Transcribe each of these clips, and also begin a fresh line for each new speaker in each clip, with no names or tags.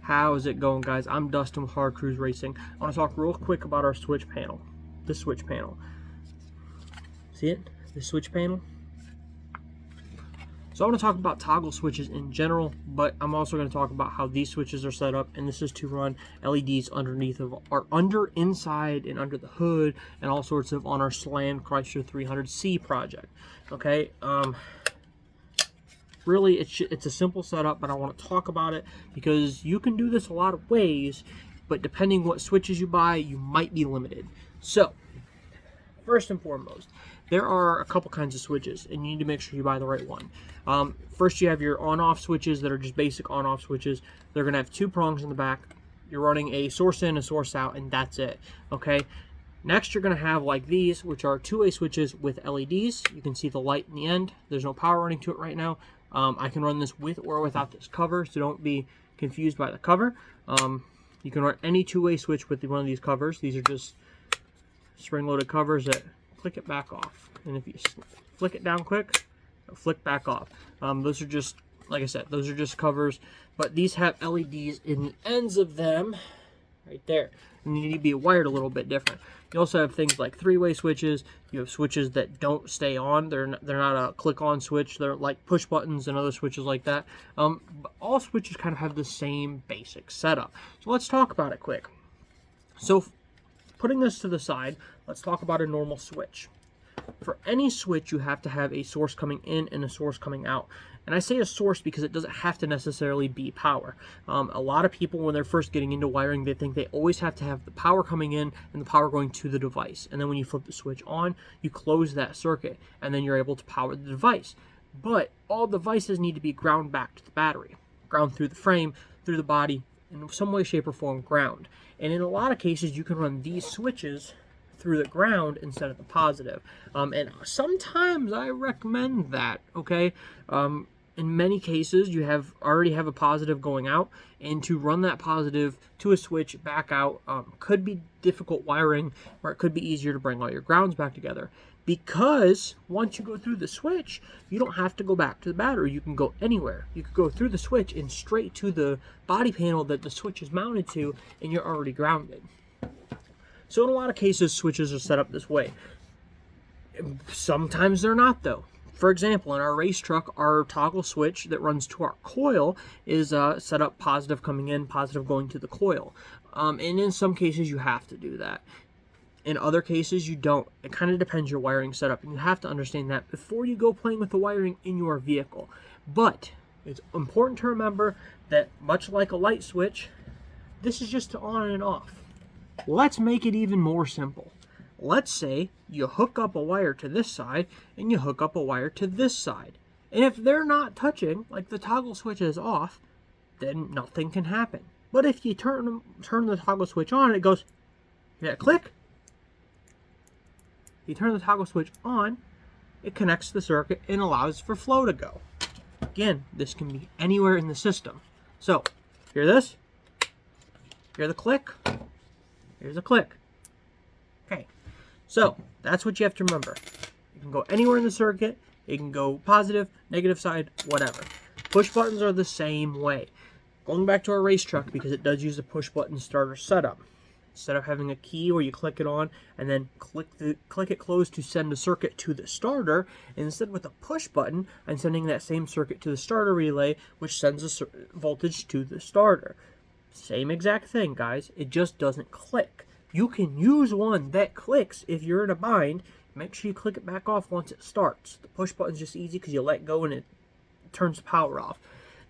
How's it going, guys? I'm Dustin with Hard Cruise Racing. I want to talk real quick about our switch panel. This switch panel. See it? This switch panel? So I want to talk about toggle switches in general, but I'm also going to talk about how these switches are set up, and this is to run LEDs underneath of our inside and under the hood and all sorts of on our Slam Chrysler 300C project. Okay, really it's a simple setup, but I want to talk about it because you can do this a lot of ways, but depending what switches you buy, you might be limited. So first and foremost, there are a couple kinds of switches, and you need to make sure you buy the right one. First, you have your on-off switches that are just basic on-off switches. They're going to have two prongs in the back. You're running a source in, a source out, and that's it. Okay. Next, you're going to have like these, which are two-way switches with LEDs. You can see the light in the end. There's no power running to it right now. I can run this with or without this cover, so don't be confused by the cover. You can run any two-way switch with one of these covers. These are just spring-loaded covers that flick it back off. And if you flick it down quick, it'll flick back off. Those are just, like I said, those are just covers, but these have LEDs in the ends of them right there. And they need to be wired a little bit different. You also have things like three-way switches. You have switches that don't stay on. They're not a click-on switch. They're like push buttons and other switches like that. But all switches kind of have the same basic setup. So let's talk about it quick. So putting this to the side, let's talk about a normal switch. For any switch, you have to have a source coming in and a source coming out. And I say a source because it doesn't have to necessarily be power. A lot of people, when they're first getting into wiring, they think they always have to have the power coming in and the power going to the device. And then when you flip the switch on, you close that circuit, and then you're able to power the device. But all devices need to be ground back to the battery. Ground through the frame, through the body, in some way, shape, or form ground. And in a lot of cases, you can run these switches through the ground instead of the positive. And sometimes I recommend that, okay? In many cases, you already have a positive going out, and to run that positive to a switch back out could be difficult wiring, or it could be easier to bring all your grounds back together. Because once you go through the switch, you don't have to go back to the battery. You can go anywhere. You could go through the switch and straight to the body panel that the switch is mounted to, and you're already grounded. So in a lot of cases, switches are set up this way. Sometimes they're not, though. For example, in our race truck, our toggle switch that runs to our coil is set up positive coming in, positive going to the coil. And in some cases, you have to do that. In other cases, you don't. It kind of depends your wiring setup, and you have to understand that before you go playing with the wiring in your vehicle. But it's important to remember that much like a light switch, this is just to on and off. Let's make it even more simple. Let's say you hook up a wire to this side and you hook up a wire to this side. And if they're not touching, like the toggle switch is off, then nothing can happen. But if you turn the toggle switch on, it goes, hear that click? You turn the toggle switch on, it connects the circuit and allows for flow to go. Again, this can be anywhere in the system. So, hear this? Hear the click? Here's a click. Okay, so that's what you have to remember. You can go anywhere in the circuit. You can go positive, negative side, whatever. Push buttons are the same way. Going back to our race truck, because it does use a push button starter setup. Instead of having a key where you click it on and then click it closed to send the circuit to the starter, instead with a push button, I'm sending that same circuit to the starter relay, which sends the voltage to the starter. Same exact thing, guys. It just doesn't click. You can use one that clicks if you're in a bind. Make sure you click it back off once it starts. The push button's just easy because you let go and it turns the power off.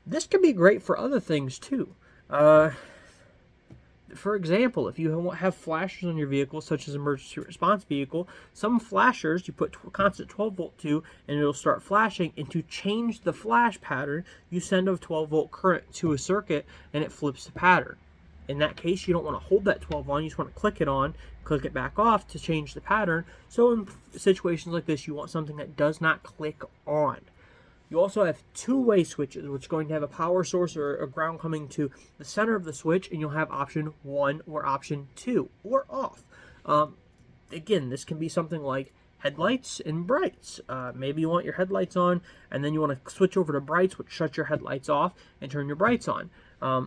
This can be great for other things too. For example, if you have flashers on your vehicle, such as emergency response vehicle, some flashers you put constant 12 volt to, and it'll start flashing. And to change the flash pattern, you send a 12 volt current to a circuit, and it flips the pattern. In that case, you don't want to hold that 12 on. You just want to click it on, click it back off to change the pattern. So in situations like this, you want something that does not click on. You also have two-way switches, which is going to have a power source or a ground coming to the center of the switch, and you'll have option 1 or option 2, or off. Again, this can be something like headlights and brights. Maybe you want your headlights on, and then you want to switch over to brights, which shuts your headlights off and turn your brights on.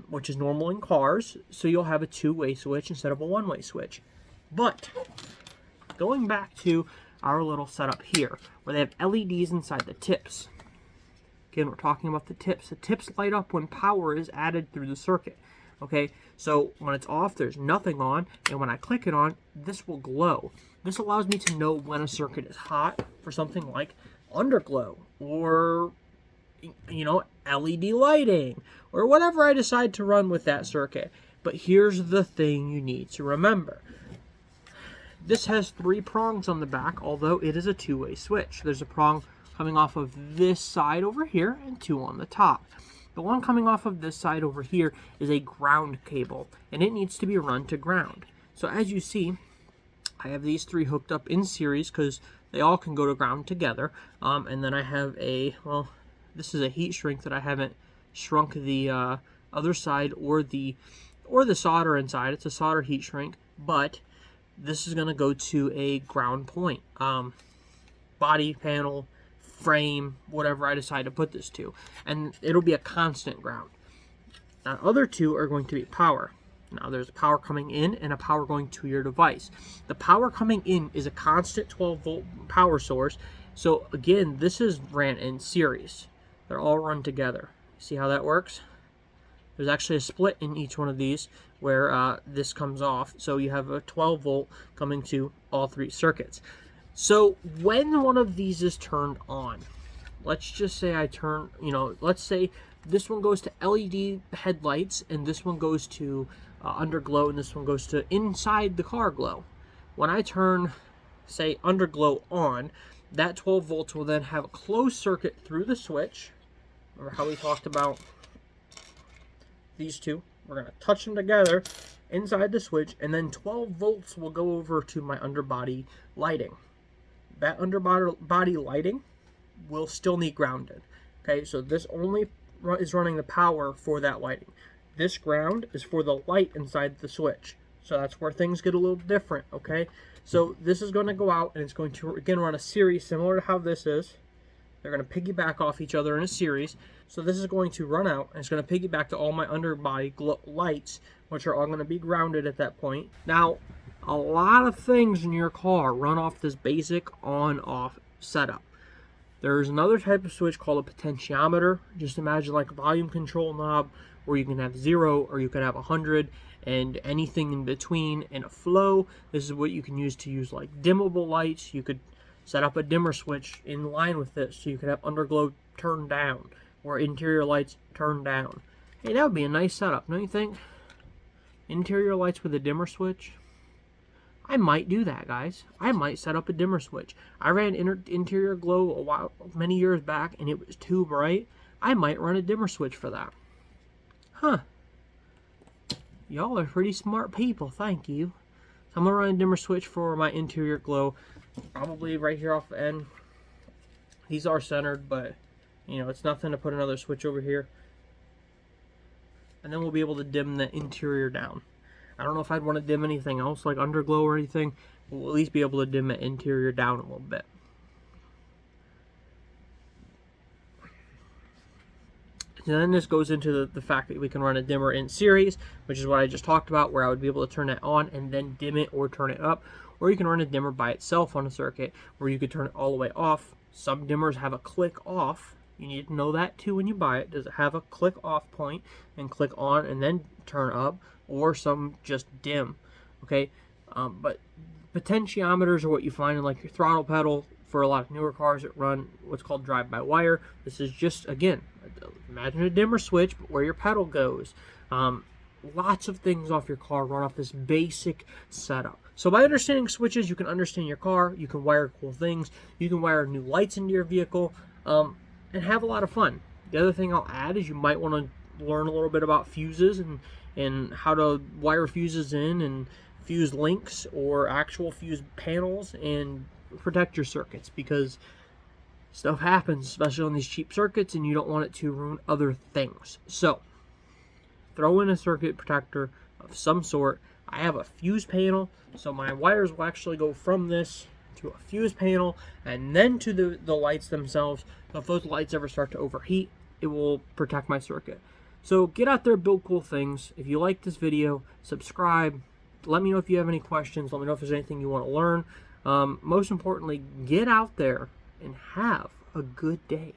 which is normal in cars. So you'll have a two-way switch instead of a one-way switch. But going back to our little setup here, where they have LEDs inside the tips. Again, we're talking about the tips. The tips light up when power is added through the circuit. Okay, so when it's off, there's nothing on, and when I click it on, this will glow. This allows me to know when a circuit is hot for something like underglow, or, you know, LED lighting, or whatever I decide to run with that circuit. But here's the thing you need to remember. This has 3 prongs on the back, although it is a two-way switch. There's a prong coming off of this side over here, and 2 on the top. The one coming off of this side over here is a ground cable, and it needs to be run to ground. So as you see, I have these 3 hooked up in series because they all can go to ground together. And then I have a, well, this is a heat shrink that I haven't shrunk the other side or the solder inside. It's a solder heat shrink, but this is going to go to a ground point. Body panel, frame, whatever I decide to put this to, and it'll be a constant ground. Now, other 2 are going to be power. Now, there's a power coming in and a power going to your device. The power coming in is a constant 12-volt power source. So again, this is ran in series. They're all run together. See how that works? There's actually a split in each one of these where this comes off. So you have a 12-volt coming to all 3 circuits. So when one of these is turned on, let's just say I turn, let's say this one goes to LED headlights and this one goes to underglow and this one goes to inside the car glow. When I turn, say, underglow on, that 12 volts will then have a closed circuit through the switch. Remember how we talked about these 2? We're going to touch them together inside the switch, and then 12 volts will go over to my underbody lighting. That underbody lighting will still need grounded. Okay, so this only is running the power for that lighting. This ground is for the light inside the switch. So that's where things get a little different, okay? So this is going to go out, and it's going to, again, run a series similar to how this is. They're going to piggyback off each other in a series. So this is going to run out, and it's going to piggyback to all my underbody lights, which are all going to be grounded at that point. Now, a lot of things in your car run off this basic on-off setup. There's another type of switch called a potentiometer. Just imagine like a volume control knob where you can have 0 or you can have 100 and anything in between in a flow. This is what you can use to use like dimmable lights. You could set up a dimmer switch in line with this so you could have underglow turned down or interior lights turned down. Hey, that would be a nice setup, don't you think? Interior lights with a dimmer switch. I might do that, guys. I might set up a dimmer switch. I ran interior glow many years back, and it was too bright. I might run a dimmer switch for that. Huh. Y'all are pretty smart people. Thank you. So I'm going to run a dimmer switch for my interior glow. Probably right here off the end. These are centered, but, it's nothing to put another switch over here. And then we'll be able to dim the interior down. I don't know if I'd want to dim anything else like underglow or anything. We'll at least be able to dim the interior down a little bit. And then this goes into the fact that we can run a dimmer in series, which is what I just talked about, where I would be able to turn it on and then dim it or turn it up. Or you can run a dimmer by itself on a circuit where you could turn it all the way off. Some dimmers have a click off. You need to know that too when you buy it. Does it have a click off point and click on and then turn up? Or some just dim, okay? But potentiometers are what you find in like your throttle pedal for a lot of newer cars that run what's called drive-by-wire. This is just, again, imagine a dimmer switch, but where your pedal goes. Lots of things off your car run off this basic setup. So by understanding switches, you can understand your car, you can wire cool things, you can wire new lights into your vehicle, and have a lot of fun. The other thing I'll add is you might want to learn a little bit about fuses and how to wire fuses in and fuse links or actual fuse panels and protect your circuits, because stuff happens, especially on these cheap circuits, and you don't want it to ruin other things. So throw in a circuit protector of some sort. I have a fuse panel, so my wires will actually go from this to a fuse panel and then to the lights themselves. So if those lights ever start to overheat, it will protect my circuit. So get out there, build cool things. If you like this video, subscribe. Let me know if you have any questions. Let me know if there's anything you want to learn. Most importantly, get out there and have a good day.